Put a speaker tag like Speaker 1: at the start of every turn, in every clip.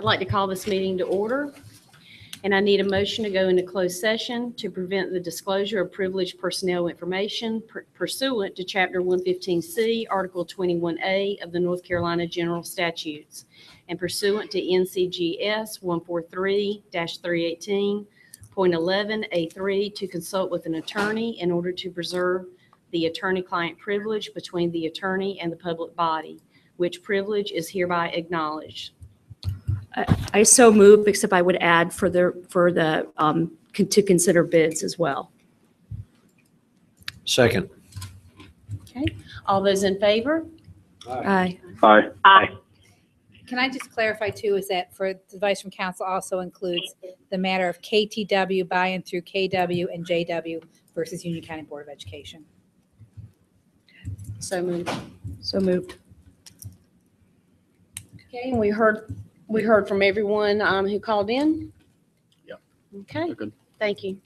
Speaker 1: I'd like to call this meeting to order, and I need a motion to go into closed session to prevent the disclosure of privileged personnel information pursuant to Chapter 115C, Article 21A of the North Carolina General Statutes, and pursuant to NCGS 143-318.11A3 to consult with an attorney in order to preserve the attorney-client privilege between the attorney and the public body, which privilege is hereby acknowledged.
Speaker 2: I so move, except I would add to consider bids as well.
Speaker 3: Second.
Speaker 1: Okay, all those in favor?
Speaker 2: Aye.
Speaker 4: Aye.
Speaker 5: Can I just clarify too, is that for the advice from council also includes the matter of KTW buy-in through KW and JW versus Union County Board of Education?
Speaker 1: So moved.
Speaker 2: So moved.
Speaker 1: Okay, and we heard from everyone who called in?
Speaker 4: Yep.
Speaker 1: Okay,
Speaker 4: Good.
Speaker 1: thank you.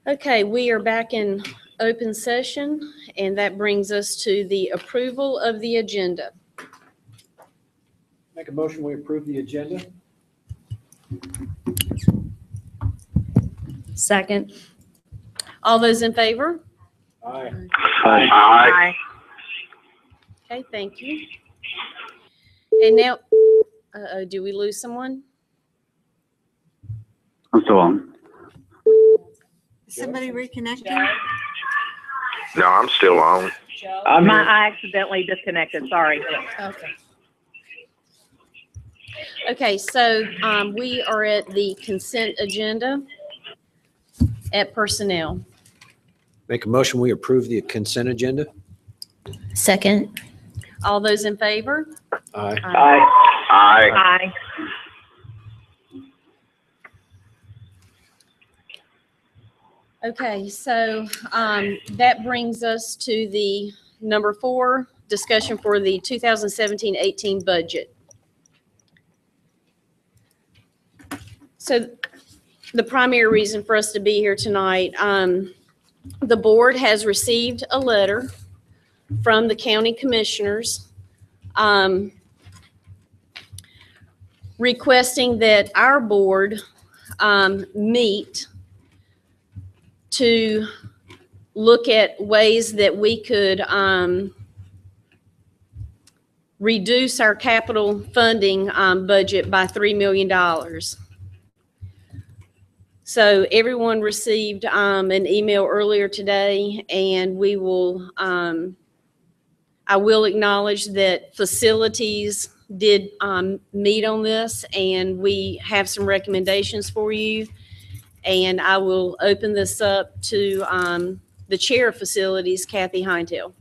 Speaker 1: Okay, we are back in open session, and that brings us to the approval of the agenda.
Speaker 3: Make a motion, we approve the agenda.
Speaker 2: Second.
Speaker 1: All those in favor?
Speaker 3: Aye.
Speaker 4: Aye.
Speaker 1: Okay, thank you. And now, do we lose someone?
Speaker 4: I'm still on.
Speaker 6: Is somebody reconnecting?
Speaker 4: No, I'm still on.
Speaker 7: I accidentally disconnected, sorry.
Speaker 1: Okay. Okay, so we are at the consent agenda at personnel.
Speaker 3: Make a motion, we approve the consent agenda.
Speaker 2: Second.
Speaker 1: All those in favor?
Speaker 3: Aye.
Speaker 4: Aye.
Speaker 7: Aye.
Speaker 1: Okay, so that brings us to the number 4, discussion for the 2017-18 budget. So the primary reason for us to be here tonight, the board has received a letter from the county commissioners requesting that our board meet to look at ways that we could reduce our capital funding budget by $3 million. So everyone received an email earlier today, and we will, I will acknowledge that facilities did meet on this, and we have some recommendations for you. And I will open this up to the chair of facilities, Kathy Heintel.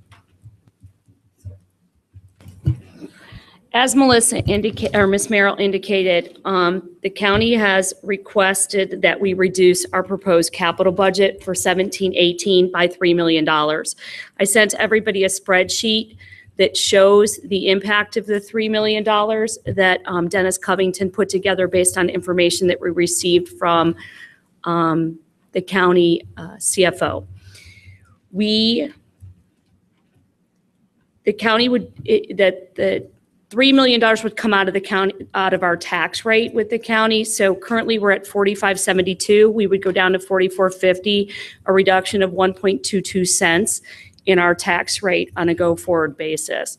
Speaker 2: As Melissa indicated, or Ms. Merrill indicated, the county has requested that we reduce our proposed capital budget for 17-18 by $3 million. I sent everybody a spreadsheet that shows the impact of the $3 million that Dennis Covington put together based on information that we received from the county CFO. The county would, the $3 million would come out of the county, out of our tax rate with the county. So currently we're at 45.72. We would go down to 44.50, a reduction of 1.22 cents in our tax rate on a go-forward basis.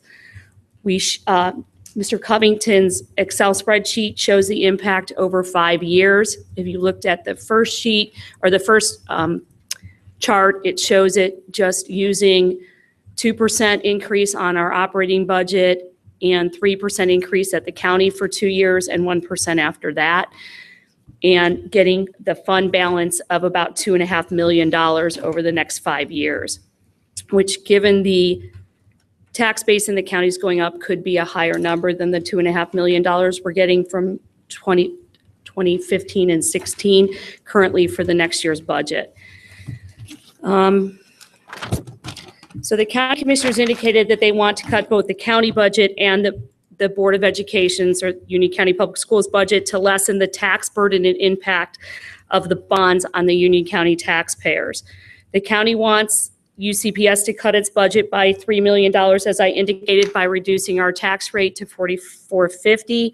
Speaker 2: Mr. Covington's Excel spreadsheet shows the impact over 5 years. If you looked at the first sheet or the first chart, it shows it just using 2% increase on our operating budget and 3% increase at the county for 2 years and 1% after that, and getting the fund balance of about $2.5 million over the next 5 years, which, given the tax base in the county is going up, could be a higher number than the $2.5 million we're getting from 2015 and 16 currently for the next year's budget. So the county commissioners indicated that they want to cut both the county budget and the Board of Education's or Union County Public Schools budget to lessen the tax burden and impact of the bonds on the Union County taxpayers. The county wants UCPS to cut its budget by $3 million, as I indicated, by reducing our tax rate to 44.50.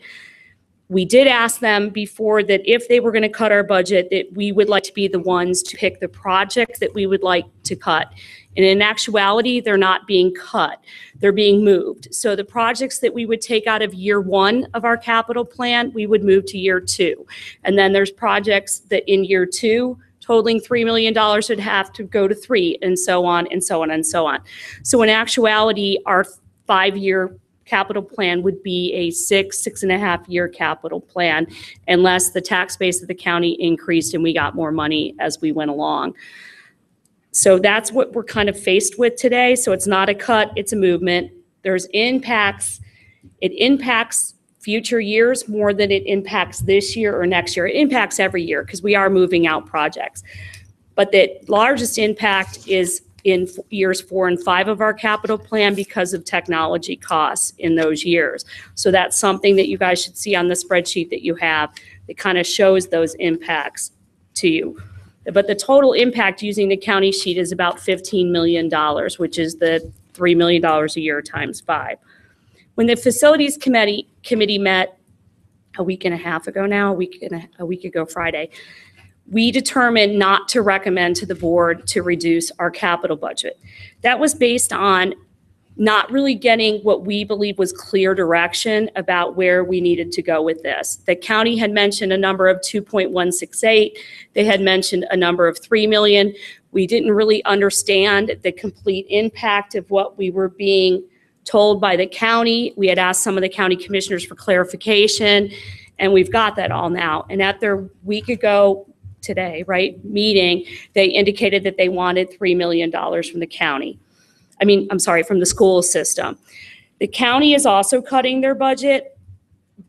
Speaker 2: We did ask them before that if they were going to cut our budget, that we would like to be the ones to pick the project that we would like to cut. And in actuality, they're not being cut. They're being moved. So the projects that we would take out of year 1 of our capital plan, we would move to year 2. And then there's projects that in year 2, totaling $3 million would have to go to 3, and so on and so on and so on. So in actuality, our 5-year capital plan would be a 6.5 year capital plan unless the tax base of the county increased and we got more money as we went along. So that's what we're kind of faced with today. So it's not a cut, it's a movement. There's impacts. It impacts future years more than it impacts this year or next year. It impacts every year because we are moving out projects. But the largest impact is in years 4 and 5 of our capital plan because of technology costs in those years. So that's something that you guys should see on the spreadsheet that you have, It kind of shows those impacts to you. But the total impact using the county sheet is about $15 million, which is the $3 million a year times 5. When the facilities committee met a week and a half ago now, a week ago Friday, we determined not to recommend to the board to reduce our capital budget. That was based on not really getting what we believe was clear direction about where we needed to go with this. The county had mentioned a number of 2.168. They had mentioned a number of 3 million. We didn't really understand the complete impact of what we were being told by the county. We had asked some of the county commissioners for clarification, and we've got that all now. And at their week ago today, right, meeting, they indicated that they wanted $3 million from the county. From the school system. The county is also cutting their budget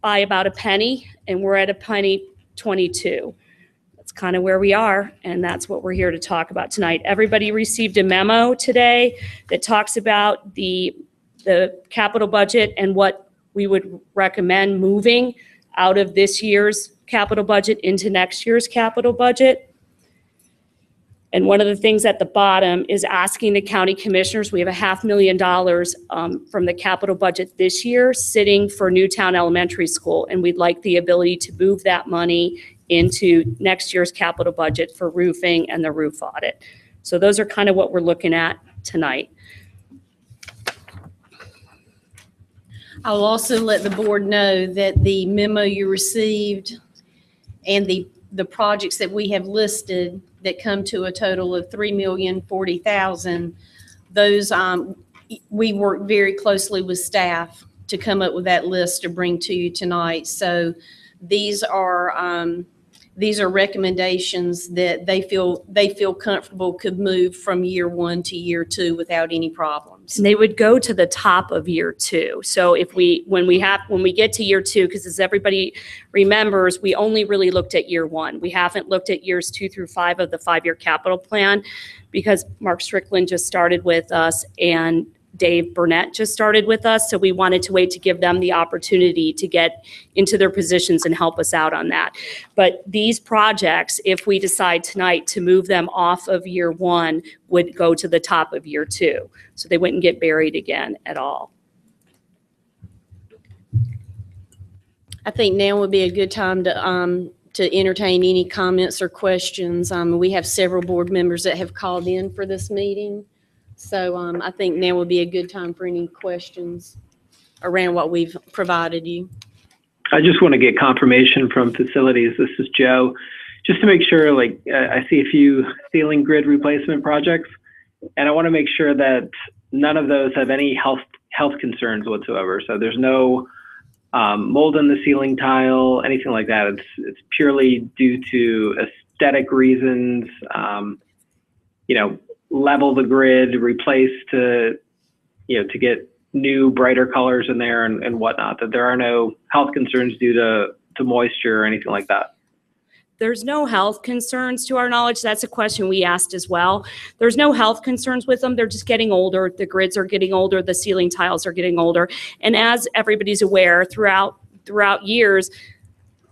Speaker 2: by about a penny, and we're at a penny 22. That's kind of where we are, and that's what we're here to talk about tonight. Everybody received a memo today that talks about the capital budget and what we would recommend moving out of this year's capital budget into next year's capital budget. And one of the things at the bottom is asking the county commissioners, we have $500,000 from the capital budget this year sitting for Newtown Elementary School, and we'd like the ability to move that money into next year's capital budget for roofing and the roof audit. So those are kind of what we're looking at tonight.
Speaker 1: I'll also let the board know that the memo you received and the projects that we have listed that come to a total of $3,040,000, those we worked very closely with staff to come up with that list to bring to you tonight. So these are recommendations that they feel comfortable could move from year 1 to year 2 without any problems.
Speaker 2: And they would go to the top of year 2. So when we get to year 2, because as everybody remembers, we only really looked at year 1. We haven't looked at years 2 through 5 of the 5-year capital plan because Mark Strickland just started with us and Dave Burnett just started with us. So we wanted to wait to give them the opportunity to get into their positions and help us out on that. But these projects, if we decide tonight to move them off of year 1, would go to the top of year 2. So they wouldn't get buried again at all.
Speaker 1: I think now would be a good time to entertain any comments or questions. We have several board members that have called in for this meeting. So I think now would be a good time for any questions around what we've provided you.
Speaker 8: I just want to get confirmation from facilities. This is Joe. Just to make sure, I see a few ceiling grid replacement projects, and I want to make sure that none of those have any health concerns whatsoever. So there's no mold in the ceiling tile, anything like that. It's purely due to aesthetic reasons. Level the grid, replace to get new brighter colors in there and whatnot, that there are no health concerns due to moisture or anything like that.
Speaker 2: There's no health concerns to our knowledge. That's a question we asked as well. There's no health concerns with them. They're just getting older. The grids are getting older. The ceiling tiles are getting older. And as everybody's aware, throughout years,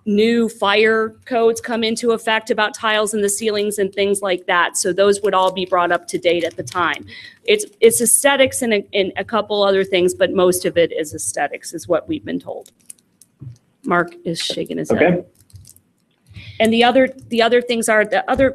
Speaker 2: new fire codes come into effect about tiles in the ceilings and things like that. So those would all be brought up to date at the time. It's aesthetics and a couple other things, but most of it is aesthetics is what we've been told. Mark is shaking his head. And the other things are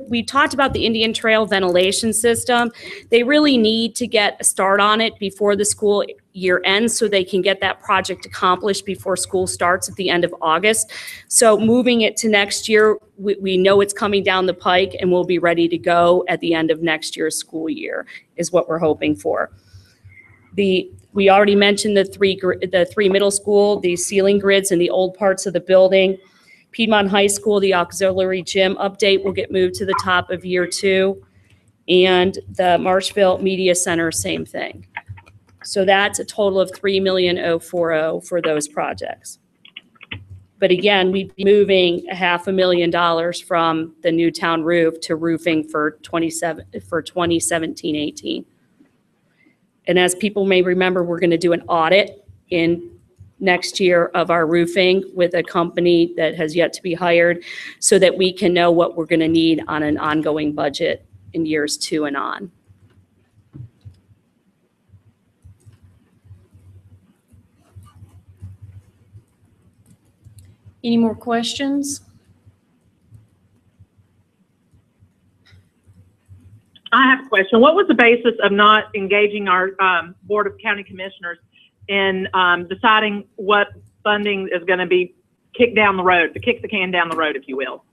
Speaker 2: we talked about the Indian Trail ventilation system. They really need to get a start on it before the school year ends so they can get that project accomplished before school starts at the end of August. So moving it to next year, we know it's coming down the pike and we'll be ready to go at the end of next year's school year is what we're hoping for. We already mentioned the three middle school, the ceiling grids in the old parts of the building. Piedmont High School, the auxiliary gym update will get moved to the top of year 2. And the Marshville Media Center, same thing. So that's a total of $3,040,000 for those projects. But again, we'd be moving $500,000 from the Newtown roof to roofing for 2017-18. And as people may remember, we're going to do an audit in next year of our roofing with a company that has yet to be hired so that we can know what we're going to need on an ongoing budget in years 2 and on.
Speaker 1: Any more questions?
Speaker 7: I have a question. What was the basis of not engaging our Board of County Commissioners in deciding what funding is going to be kicked down the road, to kick the can down the road, if you will?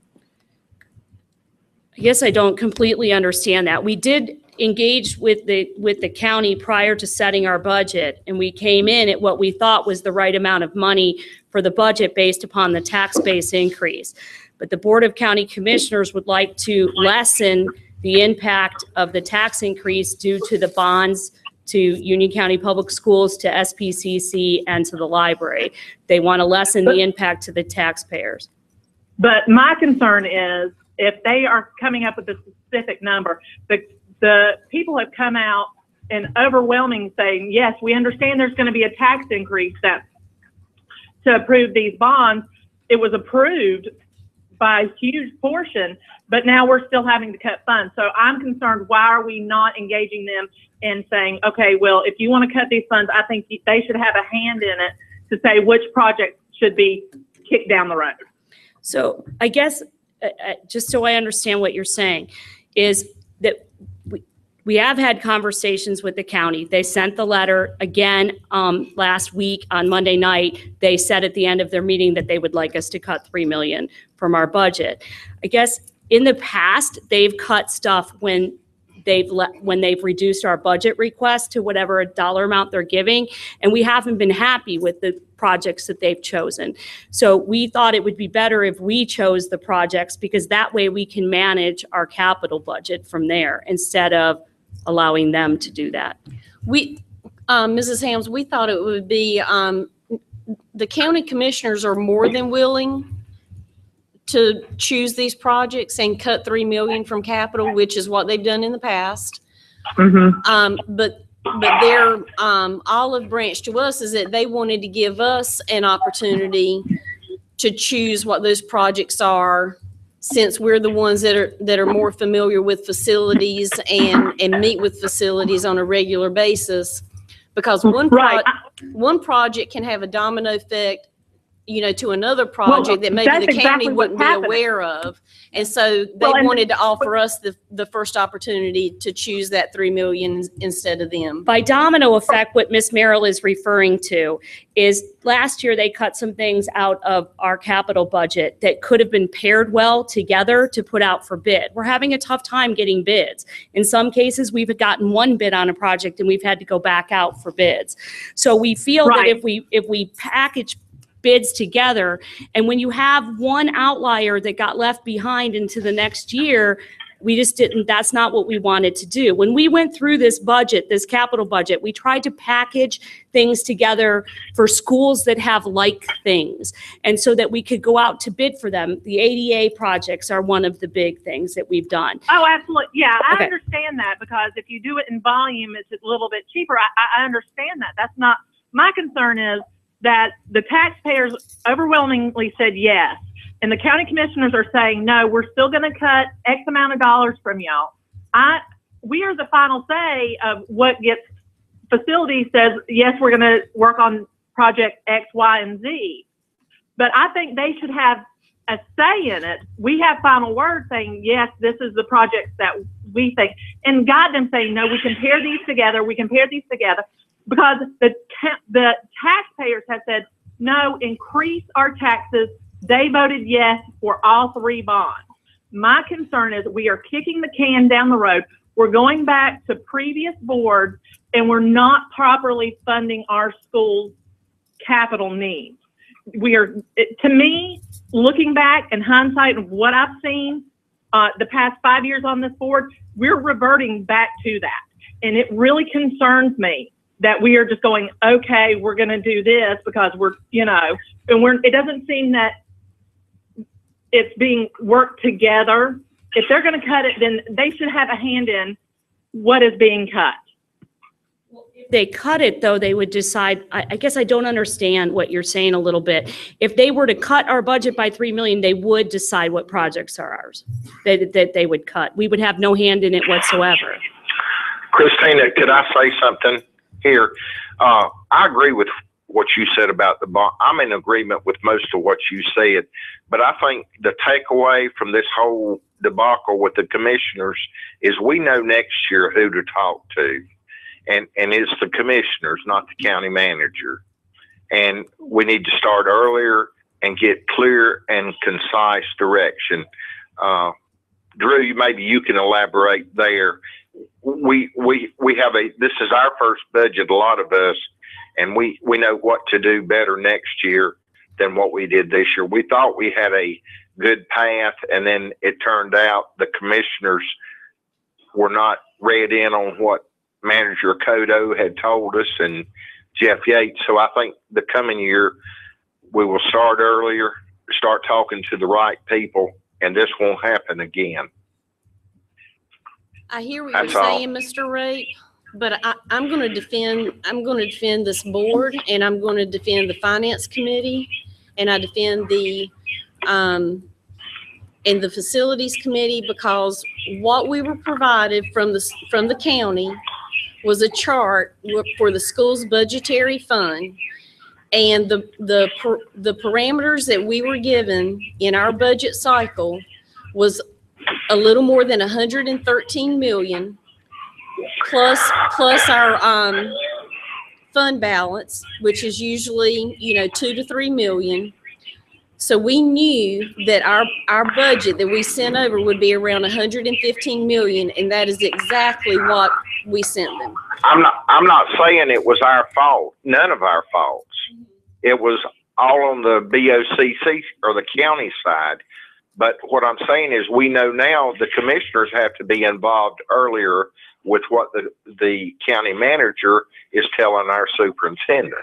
Speaker 2: I guess I don't completely understand that. We did engage with the county prior to setting our budget, and we came in at what we thought was the right amount of money for the budget based upon the tax base increase. But the Board of County Commissioners would like to lessen the impact of the tax increase due to the bonds to Union County Public Schools, to SPCC, and to the library. They want to lessen the impact to the taxpayers.
Speaker 7: But my concern is, if they are coming up with a specific number, the people have come out in overwhelming saying, yes, we understand there's going to be a tax increase that to approve these bonds. It was approved by a huge portion, but now we're still having to cut funds. So I'm concerned, why are we not engaging them and saying, okay, well, if you want to cut these funds, I think they should have a hand in it to say which project should be kicked down the road.
Speaker 2: So I guess, just so I understand what you're saying, is that we have had conversations with the county. They sent the letter again last week on Monday night. They said at the end of their meeting that they would like us to cut $3 million from our budget. I guess in the past, they've cut stuff when they've reduced our budget request to whatever dollar amount they're giving, and we haven't been happy with the projects that they've chosen. So we thought it would be better if we chose the projects, because that way we can manage our capital budget from there instead of allowing them to do that.
Speaker 1: We, Mrs. Hams, we thought it would be, the county commissioners are more than willing to choose these projects and cut $3 million from capital, which is what they've done in the past. But their olive branch to us is that they wanted to give us an opportunity to choose what those projects are, since we're the ones that are more familiar with facilities and meet with facilities on a regular basis. Because one project can have a domino effect, to another project that maybe the county wouldn't be aware of. And so they wanted to offer us the first opportunity to choose that $3 million instead of them.
Speaker 2: By domino effect, what Ms. Merrill is referring to is last year they cut some things out of our capital budget that could have been paired well together to put out for bid. We're having a tough time getting bids. In some cases, we've gotten one bid on a project and we've had to go back out for bids. So we feel that if we package bids together, and when you have one outlier that got left behind into the next year, we just didn't, that's not what we wanted to do. When we went through this budget, this capital budget, we tried to package things together for schools that have like things, and so that we could go out to bid for them. The ADA projects are one of the big things that we've done.
Speaker 7: Oh, absolutely. Yeah,
Speaker 2: Okay.
Speaker 7: I understand that, because if you do it in volume, it's a little bit cheaper. I understand that. That's not, my concern is that the taxpayers overwhelmingly said yes, and the county commissioners are saying, no, we're still going to cut X amount of dollars from y'all. We are the final say of what gets, facility says, yes, we're going to work on project X, Y, and Z. But I think they should have a say in it. We have final word saying, yes, this is the project that we think, and guide them saying, no, we can pair these together. We can pair these together. Because the taxpayers have said, no, increase our taxes. They voted yes for all 3 bonds. My concern is we are kicking the can down the road. We're going back to previous boards, and we're not properly funding our schools' capital needs. To me, looking back in hindsight of what I've seen the past 5 years on this board, we're reverting back to that. And it really concerns me that we are just going, okay, we're going to do this because we're, and it doesn't seem that it's being worked together. If they're going to cut it, then they should have a hand in what is being cut.
Speaker 2: Well, if they cut it, though, they would decide, I guess I don't understand what you're saying a little bit. If they were to cut our budget by 3 million, they would decide what projects are ours, that they would cut. We would have no hand in it whatsoever.
Speaker 4: Christina, could I say something here? I agree with what you said about the bond. I'm in agreement with most of what you said, but I think the takeaway from this whole debacle with the commissioners is we know next year who to talk to, and it's the commissioners, not the county manager. And we need to start earlier and get clear and concise direction. Drew, maybe you can elaborate there. We have this is our first budget, a lot of us, and we know what to do better next year than what we did this year. We thought we had a good path, and then it turned out the commissioners were not read in on what Manager Kodo had told us and Jeff Yates. So I think the coming year we will start earlier, start talking to the right people, and this won't happen again.
Speaker 1: I hear what
Speaker 4: That's
Speaker 1: you're
Speaker 4: all.
Speaker 1: saying, Mr. Rape, but I'm going to defend this board, and I'm going to defend the finance committee, and I defend the facilities committee, because what we were provided from the county was a chart for the school's budgetary fund, and the parameters that we were given in our budget cycle was a little more than 113 million, plus our fund balance, which is usually 2 to 3 million. So we knew that our budget that we sent over would be around 115 million, and that is exactly what we sent them.
Speaker 4: I'm not saying it was our fault. None of our faults. It was all on the BOCC or the county side. But what I'm saying is we know now the commissioners have to be involved earlier with what the county manager is telling our superintendent.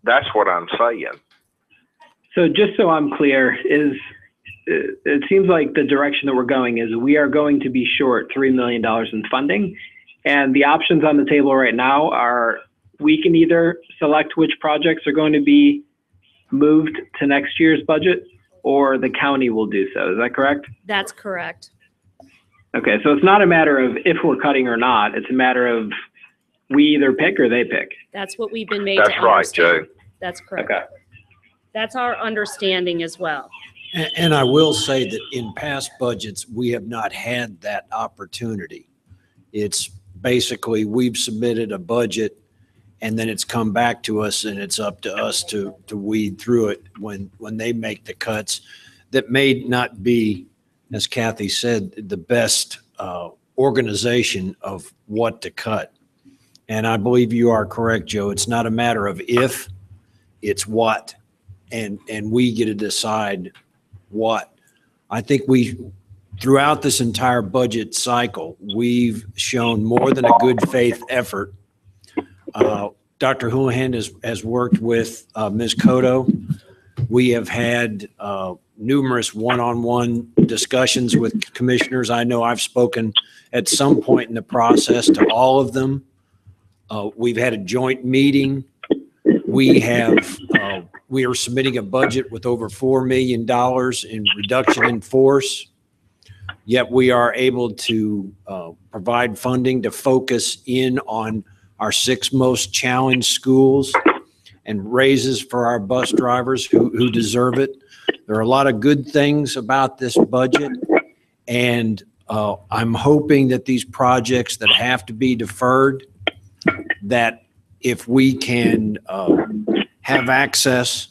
Speaker 4: That's what I'm saying.
Speaker 8: So just so I'm clear, it seems like the direction that we're going is we are going to be short $3 million in funding. And the options on the table right now are we can either select which projects are going to be moved to next year's budget, or the county will do so. Is that correct?
Speaker 2: That's correct.
Speaker 8: Okay, so it's not a matter of if we're cutting or not. It's a matter of we either pick or they pick.
Speaker 2: That's what we've been made
Speaker 4: That's
Speaker 2: to
Speaker 4: right,
Speaker 2: understand.
Speaker 4: Joe.
Speaker 2: That's correct.
Speaker 8: Okay.
Speaker 2: That's our understanding as well.
Speaker 3: And I will say that in past budgets, we have not had that opportunity. It's basically, we've submitted a budget and then it's come back to us, and it's up to us to weed through it when they make the cuts that may not be, as Kathy said, the best organization of what to cut. And I believe you are correct, Joe. It's not a matter of if, it's what. And we get to decide what. I think throughout this entire budget cycle, we've shown more than a good faith effort. Dr. Houlihan has worked with Ms. Kodo. We have had numerous one-on-one discussions with commissioners. I know I've spoken at some point in the process to all of them. We've had a joint meeting. We are submitting a budget with over $4 million in reduction in force. Yet we are able to provide funding to focus in on our 6 most challenged schools and raises for our bus drivers who deserve it. There are a lot of good things about this budget, and I'm hoping that these projects that have to be deferred, that if we can have access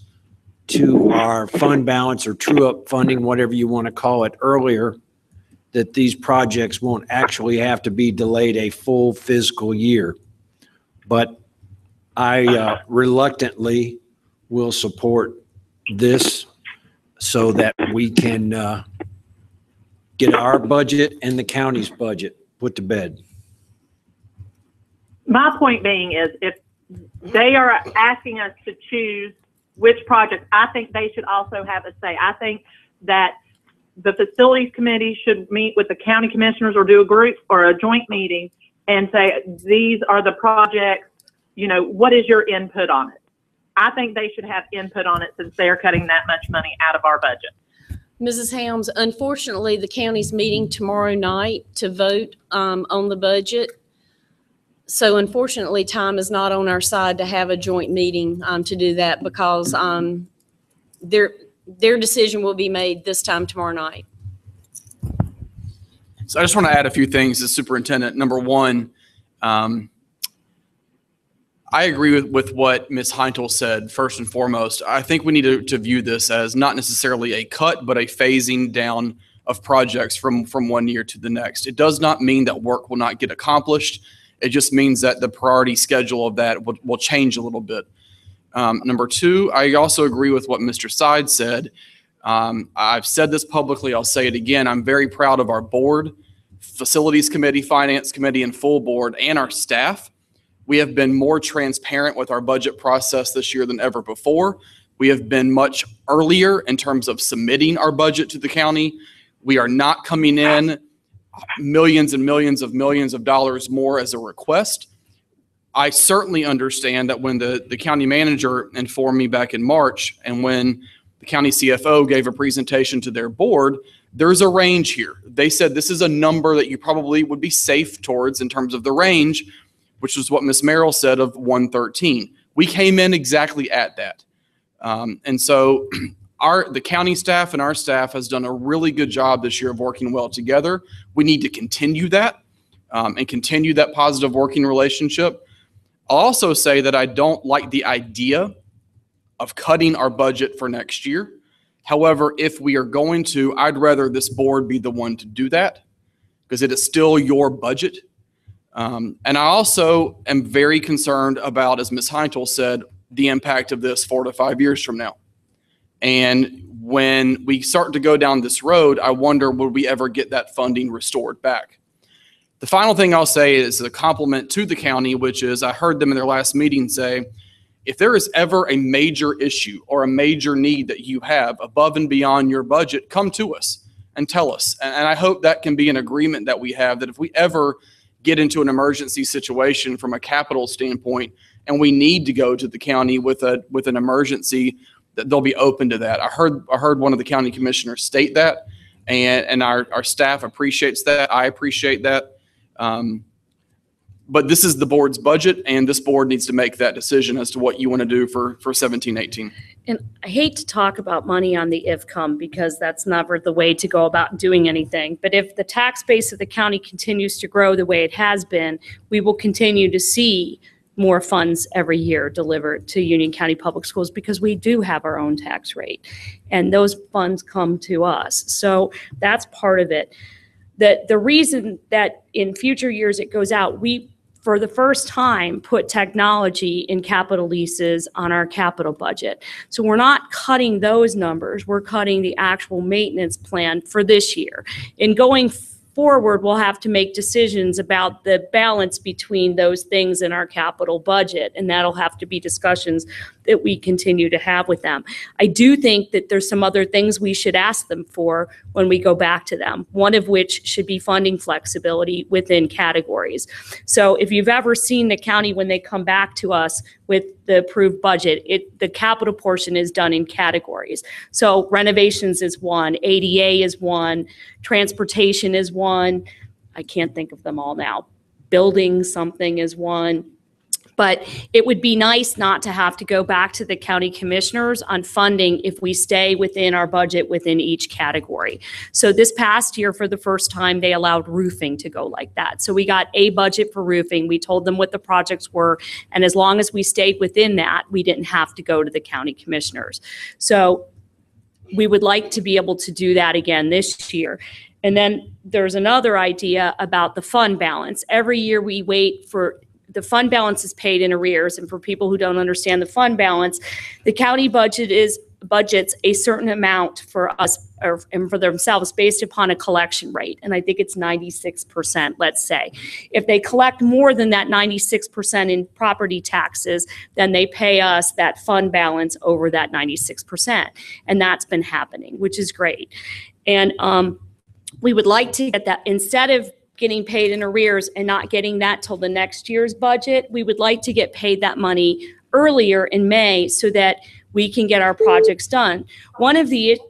Speaker 3: to our fund balance or true up funding, whatever you want to call it, earlier, that these projects won't actually have to be delayed a full fiscal year. But I reluctantly will support this so that we can get our budget and the county's budget put to bed.
Speaker 7: My point being is, if they are asking us to choose which project, I think they should also have a say. I think that the facilities committee should meet with the county commissioners or do a group or a joint meeting and say, these are the projects, what is your input on it? I think they should have input on it since they're cutting that much money out of our budget.
Speaker 1: Mrs. Helms, unfortunately, the county's meeting tomorrow night to vote on the budget. So unfortunately, time is not on our side to have a joint meeting to do that, because their decision will be made this time tomorrow night.
Speaker 9: So I just want to add a few things as superintendent. Number one, I agree with what Ms. Heintel said. First and foremost, I think we need to view this as not necessarily a cut, but a phasing down of projects from one year to the next. It does not mean that work will not get accomplished. It just means that the priority schedule of that will change a little bit. Number two, I also agree with what Mr. Side said. I've said this publicly, I'll say it again. I'm very proud of our board, facilities committee, finance committee, and full board, and our staff. We have been more transparent with our budget process this year than ever before. We have been much earlier in terms of submitting our budget to the county. We are not coming in millions and millions of dollars more as a request. I certainly understand that when the county manager informed me back in March, and when the county CFO gave a presentation to their board, there's a range here. They said this is a number that you probably would be safe towards in terms of the range, which was what Ms. Merrill said of 113. We came in exactly at that. And so the county staff and our staff has done a really good job this year of working well together. We need to continue that and continue that positive working relationship. I'll also say that I don't like the idea of cutting our budget for next year. However, if we are going to, I'd rather this board be the one to do that, because it is still your budget. And I also am very concerned about, as Ms. Heintel said, the impact of this 4 to 5 years from now. And when we start to go down this road, I wonder, would we ever get that funding restored back? The final thing I'll say is a compliment to the county, which is I heard them in their last meeting say, if there is ever a major issue or a major need that you have above and beyond your budget, come to us and tell us. And I hope that can be an agreement that we have, that if we ever get into an emergency situation from a capital standpoint and we need to go to the county with an emergency, that they'll be open to that. I heard one of the county commissioners state that, and our staff appreciates that. I appreciate that. But this is the board's budget, and this board needs to make that decision as to what you want to do for 17-18.
Speaker 2: And I hate to talk about money on the IFCOM, because that's never the way to go about doing anything. But if the tax base of the county continues to grow the way it has been, we will continue to see more funds every year delivered to Union County Public Schools, because we do have our own tax rate and those funds come to us. So that's part of it. The reason that in future years it goes out, we, for the first time, put technology in capital leases on our capital budget. So we're not cutting those numbers, we're cutting the actual maintenance plan for this year. In going forward, we'll have to make decisions about the balance between those things in our capital budget, and that'll have to be discussions that we continue to have with them. I do think that there's some other things we should ask them for when we go back to them, one of which should be funding flexibility within categories. So if you've ever seen the county, when they come back to us with the approved budget, the capital portion is done in categories. So renovations is one, ADA is one, transportation is one, I can't think of them all now, building something is one. But it would be nice not to have to go back to the county commissioners on funding if we stay within our budget within each category. So this past year, for the first time, they allowed roofing to go like that. So we got a budget for roofing. We told them what the projects were. And as long as we stayed within that, we didn't have to go to the county commissioners. So we would like to be able to do that again this year. And then there's another idea about the fund balance. Every year we wait for the fund balance is paid in arrears. And for people who don't understand the fund balance, the county budgets a certain amount for us and for themselves based upon a collection rate. And I think it's 96%, let's say. If they collect more than that 96% in property taxes, then they pay us that fund balance over that 96%. And that's been happening, which is great. And we would like to get that, instead of getting paid in arrears and not getting that till the next year's budget. We would like to get paid that money earlier in May so that we can get our projects done. One of the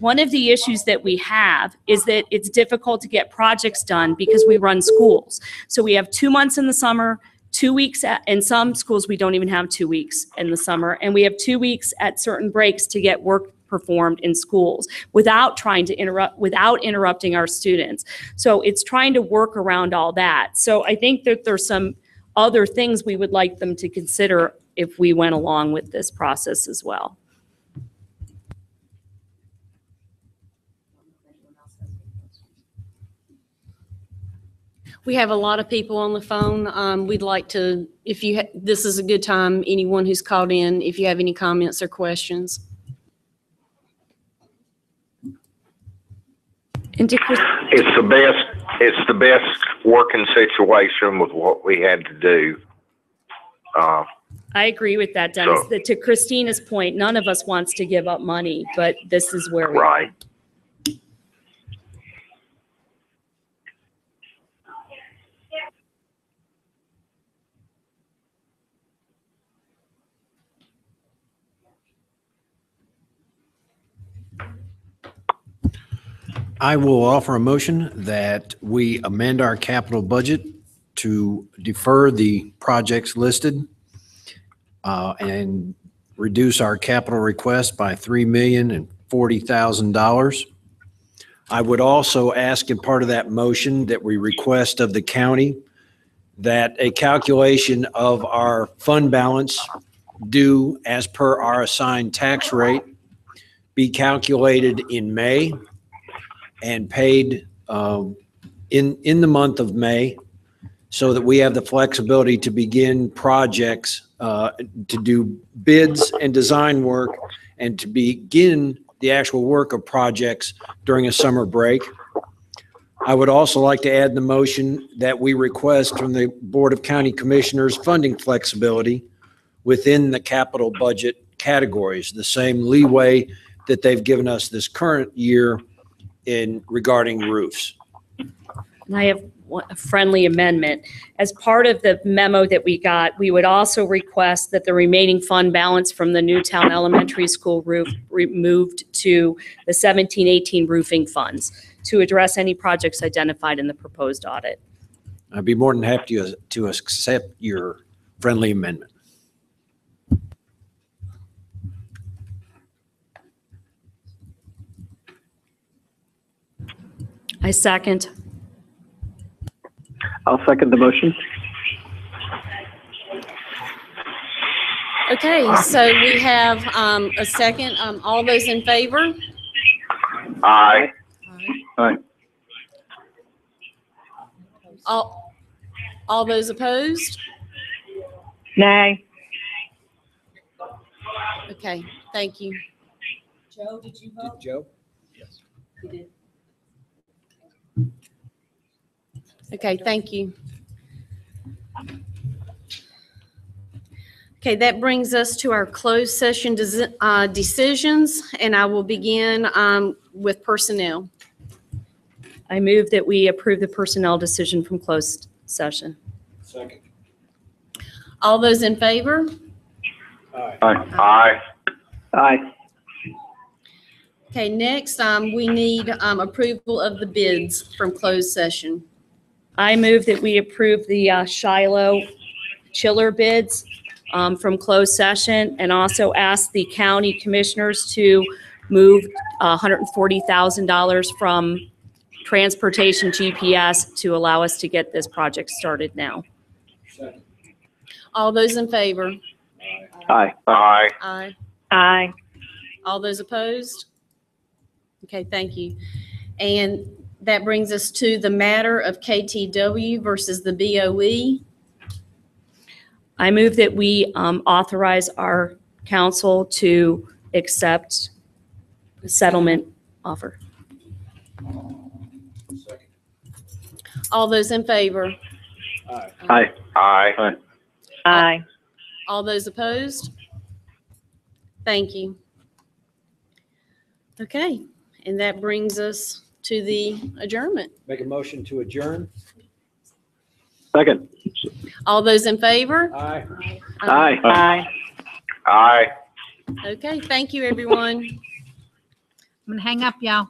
Speaker 2: issues that we have is that it's difficult to get projects done because we run schools. So we have 2 months in the summer, 2 weeks in some schools, we don't even have 2 weeks in the summer. And we have 2 weeks at certain breaks to get work performed in schools without interrupting our students. So it's trying to work around all that. So I think that there's some other things we would like them to consider if we went along with this process as well.
Speaker 1: We have a lot of people on the phone. We'd like to, this is a good time, anyone who's called in, if you have any comments or questions.
Speaker 2: And
Speaker 4: It's the best working situation with what we had to do.
Speaker 2: I agree with that, Dennis.
Speaker 4: So-
Speaker 2: To Christina's point, none of us wants to give up money, but this is where we are.
Speaker 4: Right.
Speaker 3: I will offer a motion that we amend our capital budget to defer the projects listed and reduce our capital request by $3,040,000. I would also ask in part of that motion that we request of the county that a calculation of our fund balance due as per our assigned tax rate be calculated in May and paid in the month of May so that we have the flexibility to begin projects, to do bids and design work, and to begin the actual work of projects during a summer break. I would also like to add in the motion that we request from the Board of County Commissioners funding flexibility within the capital budget categories, the same leeway that they've given us this current year in regarding roofs.
Speaker 2: And I have a friendly amendment. As part of the memo that we got, we would also request that the remaining fund balance from the Newtown Elementary School roof moved to the 17-18 roofing funds to address any projects identified in the proposed audit.
Speaker 3: I'd be more than happy to accept your friendly amendment.
Speaker 2: I second.
Speaker 8: I'll second the motion.
Speaker 1: Okay, so we have a second. All those in favor?
Speaker 4: Aye.
Speaker 8: Aye.
Speaker 1: All those opposed?
Speaker 7: Nay.
Speaker 1: Okay, thank you.
Speaker 2: Joe, did you vote?
Speaker 3: Joe?
Speaker 2: Yes. You did.
Speaker 1: Okay, thank you. Okay, that brings us to our closed session decisions, and I will begin with personnel.
Speaker 2: I move that we approve the personnel decision from closed session.
Speaker 3: Second.
Speaker 1: All those in favor?
Speaker 3: Aye.
Speaker 4: Aye.
Speaker 8: Aye.
Speaker 1: Okay, next, we need approval of the bids from closed session.
Speaker 2: I move that we approve the Shiloh chiller bids from closed session and also ask the county commissioners to move $140,000 from transportation GPS to allow us to get this project started now.
Speaker 3: Second.
Speaker 1: All those in favor?
Speaker 8: Aye.
Speaker 4: Aye.
Speaker 1: Aye.
Speaker 7: Aye.
Speaker 1: All those opposed? Okay, thank you. And that brings us to the matter of KTW versus the BOE.
Speaker 2: I move that we authorize our council to accept the settlement offer.
Speaker 3: Second.
Speaker 1: All those in favor?
Speaker 3: Aye.
Speaker 8: Aye.
Speaker 4: Aye.
Speaker 7: Aye.
Speaker 1: All those opposed? Thank you. Okay, and that brings us to the adjournment.
Speaker 3: Make a motion to adjourn?
Speaker 8: Second.
Speaker 1: All those in favor?
Speaker 3: Aye.
Speaker 8: Aye.
Speaker 4: Aye.
Speaker 1: Okay, thank you, everyone.
Speaker 5: I'm gonna hang up, y'all.